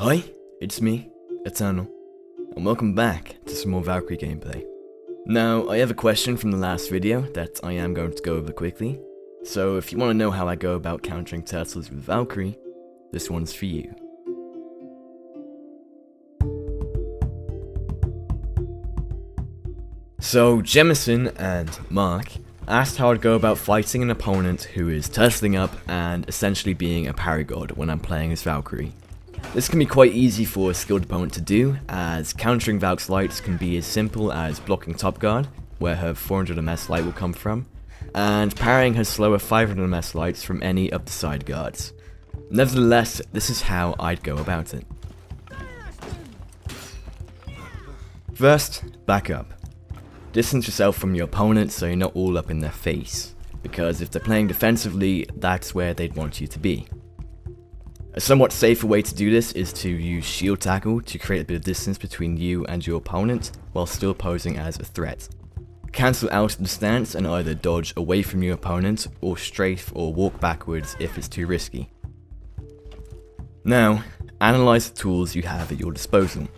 Hi, it's me, Eternal, and welcome back to some more Valkyrie gameplay. Now, I have a question from the last video that I am going to go over quickly, so if you want to know how I go about countering turtles with Valkyrie, this one's for you. So, Jemison and Mark asked how I'd go about fighting an opponent who is turtling up and essentially being a parry god when I'm playing as Valkyrie. This can be quite easy for a skilled opponent to do, as countering Valk's lights can be as simple as blocking top guard, where her 400 ms light will come from, and parrying her slower 500 ms lights from any of the side guards. Nevertheless, this is how I'd go about it. First, back up. Distance yourself from your opponent so you're not all up in their face, because if they're playing defensively, that's where they'd want you to be. A somewhat safer way to do this is to use shield tackle to create a bit of distance between you and your opponent while still posing as a threat. Cancel out the stance and either dodge away from your opponent or strafe or walk backwards if it's too risky. Now, analyze the tools you have at your disposal.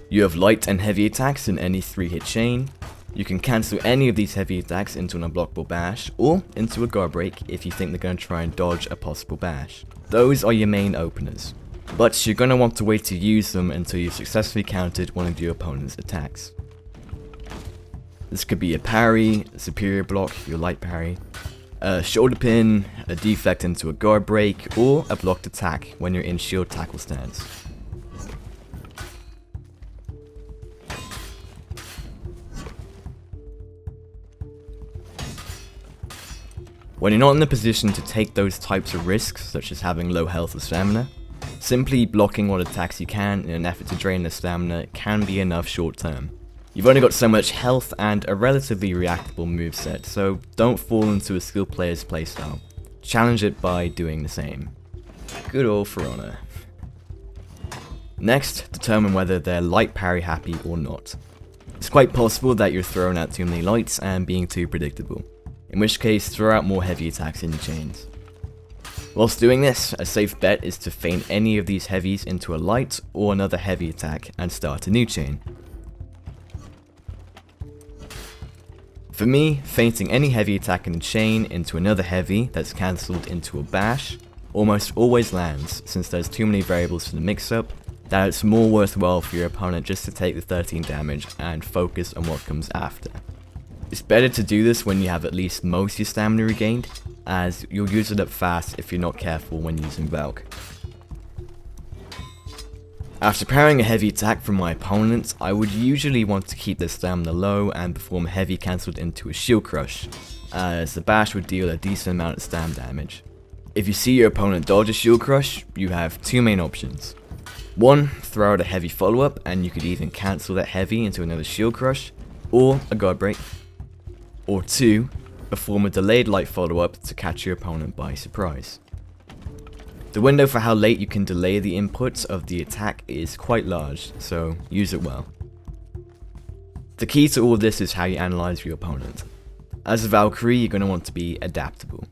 You have light and heavy attacks in any 3-hit chain. You can cancel any of these heavy attacks into an unblockable bash or into a guard break if you think they're going to try and dodge a possible bash. Those are your main openers, but you're going to want to wait to use them until you've successfully countered one of your opponent's attacks. This could be a parry, a superior block, your light parry, a shoulder pin, a deflect into a guard break, or a blocked attack when you're in shield tackle stance. When you're not in the position to take those types of risks, such as having low health or stamina, simply blocking what attacks you can in an effort to drain their stamina can be enough short term. You've only got so much health and a relatively reactable moveset, so don't fall into a skilled player's playstyle. Challenge it by doing the same. Good old For Honor. Next, determine whether they're light parry happy or not. It's quite possible that you're throwing out too many lights and being too predictable, in which case throw out more heavy attacks in your chains. Whilst doing this, a safe bet is to feint any of these heavies into a light or another heavy attack and start a new chain. For me, feinting any heavy attack in a chain into another heavy that's cancelled into a bash almost always lands, since there's too many variables for the mix-up that it's more worthwhile for your opponent just to take the 13 damage and focus on what comes after. It's better to do this when you have at least most of your stamina regained, as you'll use it up fast if you're not careful when using Valk. After parrying a heavy attack from my opponent, I would usually want to keep their stamina low and perform a heavy cancelled into a shield crush, as the bash would deal a decent amount of stam damage. If you see your opponent dodge a shield crush, you have two main options. One, throw out a heavy follow-up and you could even cancel that heavy into another shield crush, or a guard break. Or two, perform a delayed light follow-up to catch your opponent by surprise. The window for how late you can delay the input of the attack is quite large, so use it well. The key to all this is how you analyze your opponent. As a Valkyrie, you're going to want to be adaptable.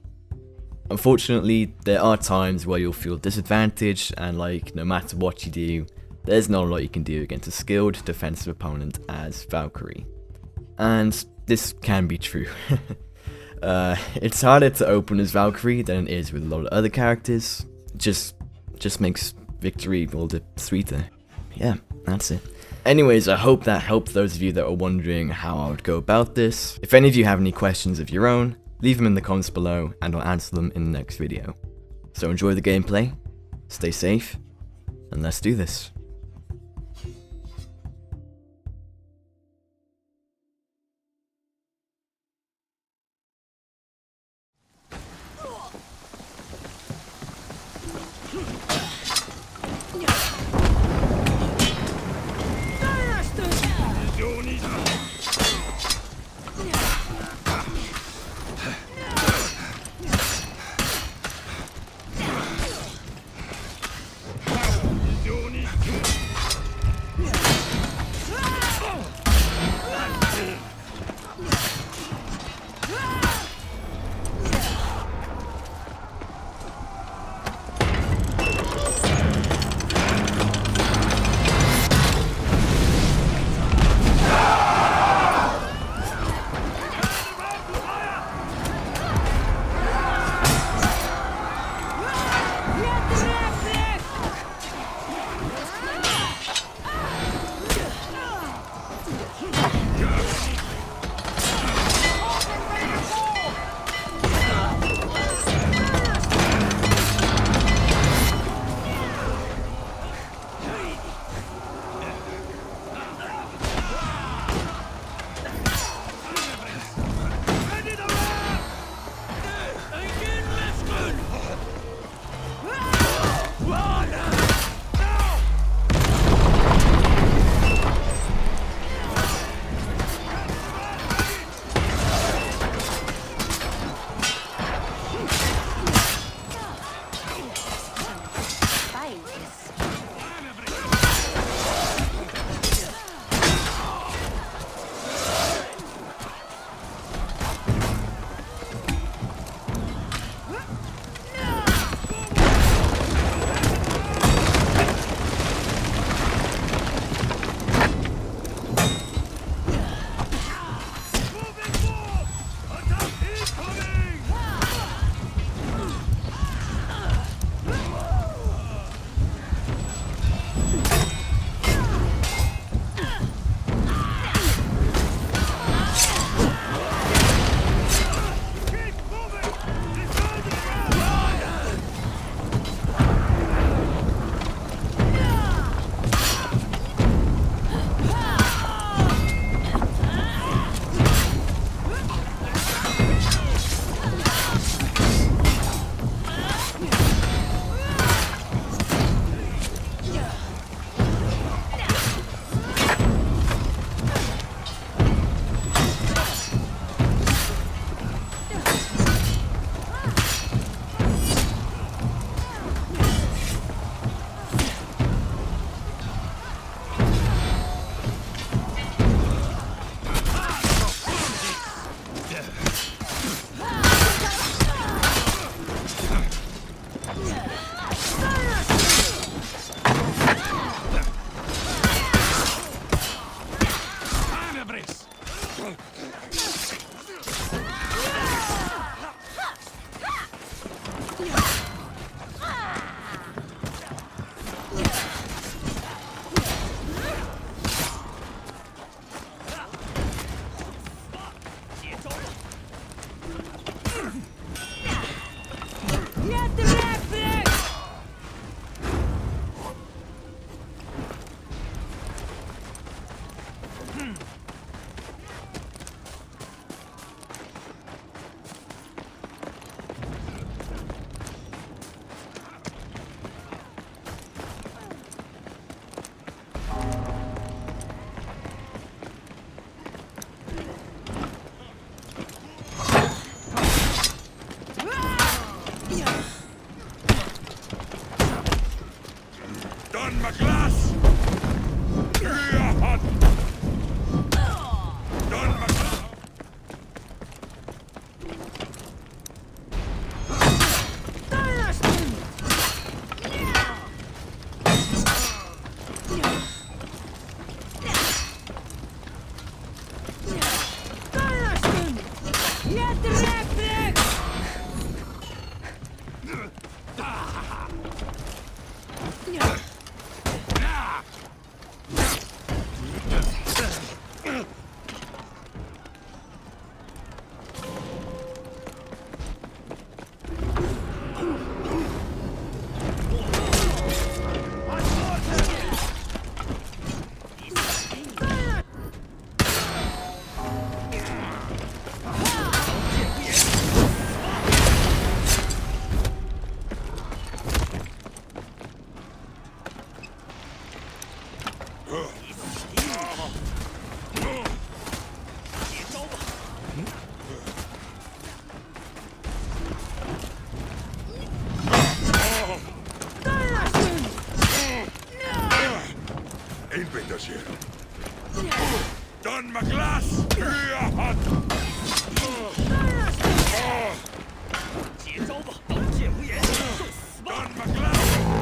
Unfortunately, there are times where you'll feel disadvantaged and no matter what you do, there's not a lot you can do against a skilled defensive opponent as Valkyrie. And this can be true. It's harder to open as Valkyrie than it is with a lot of other characters. Just makes victory all the sweeter. Yeah, that's it. Anyways, I hope that helped those of you that are wondering how I would go about this. If any of you have any questions of your own, leave them in the comments below and I'll answer them in the next video. So enjoy the gameplay, stay safe, and let's do this.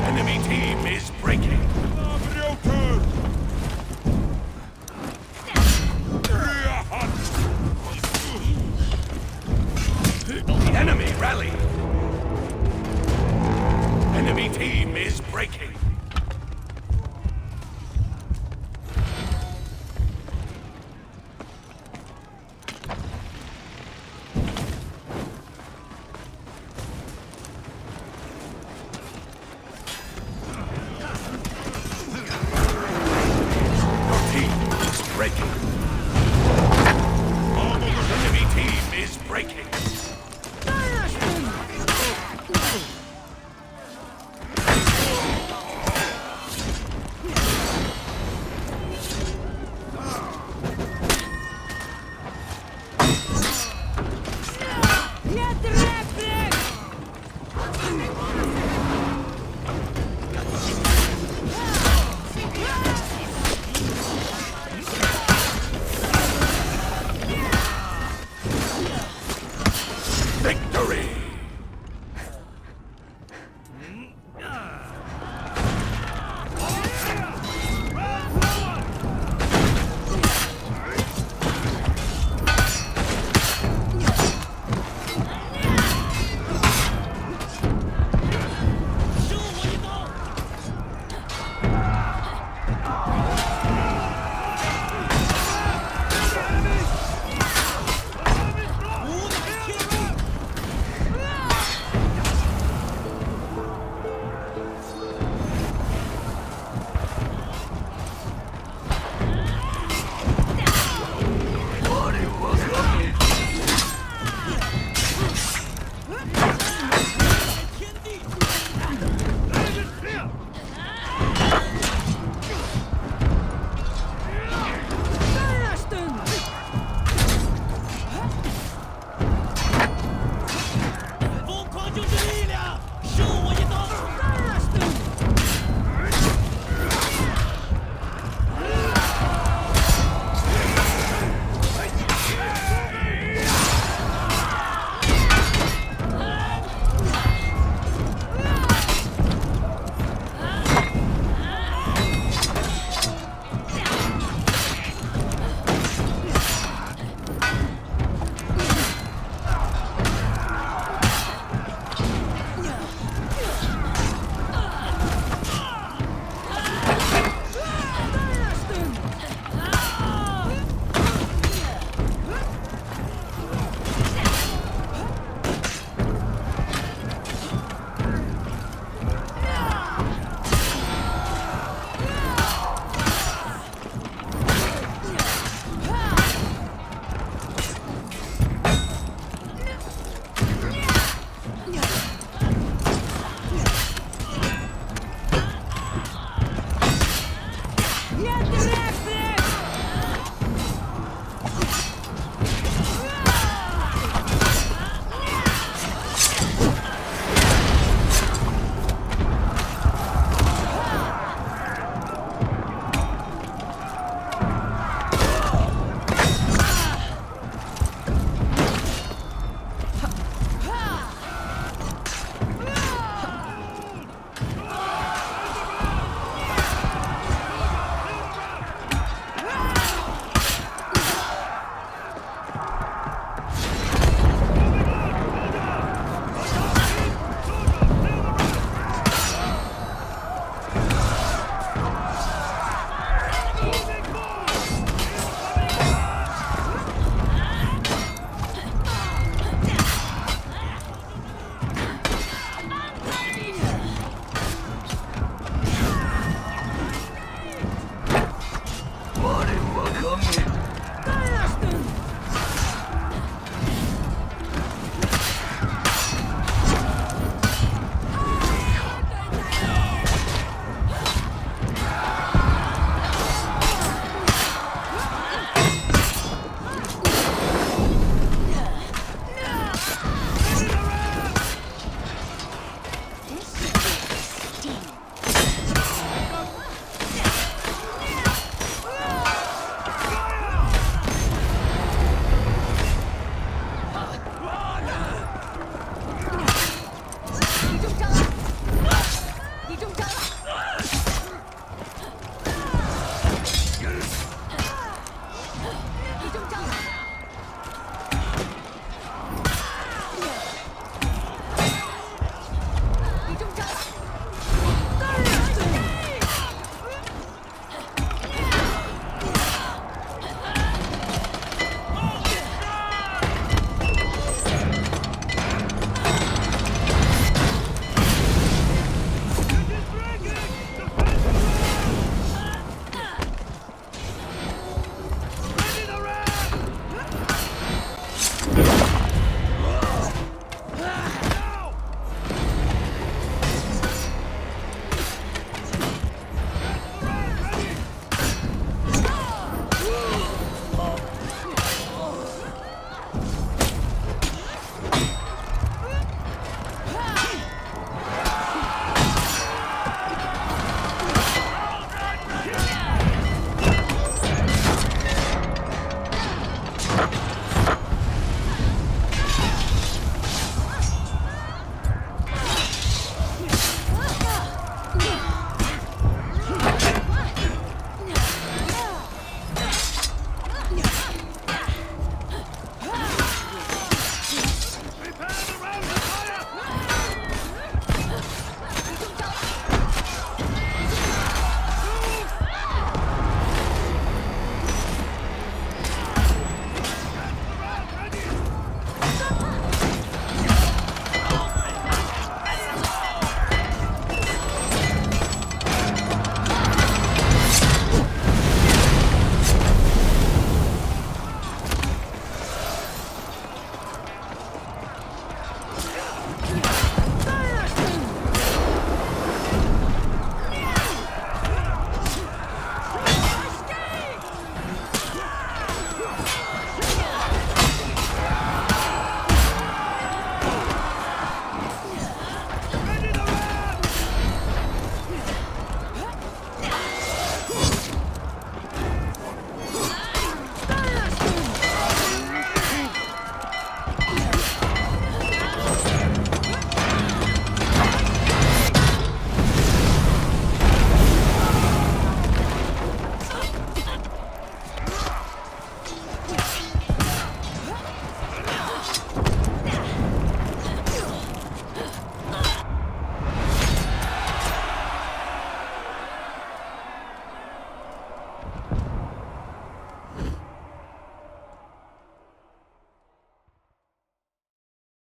Enemy team is breaking.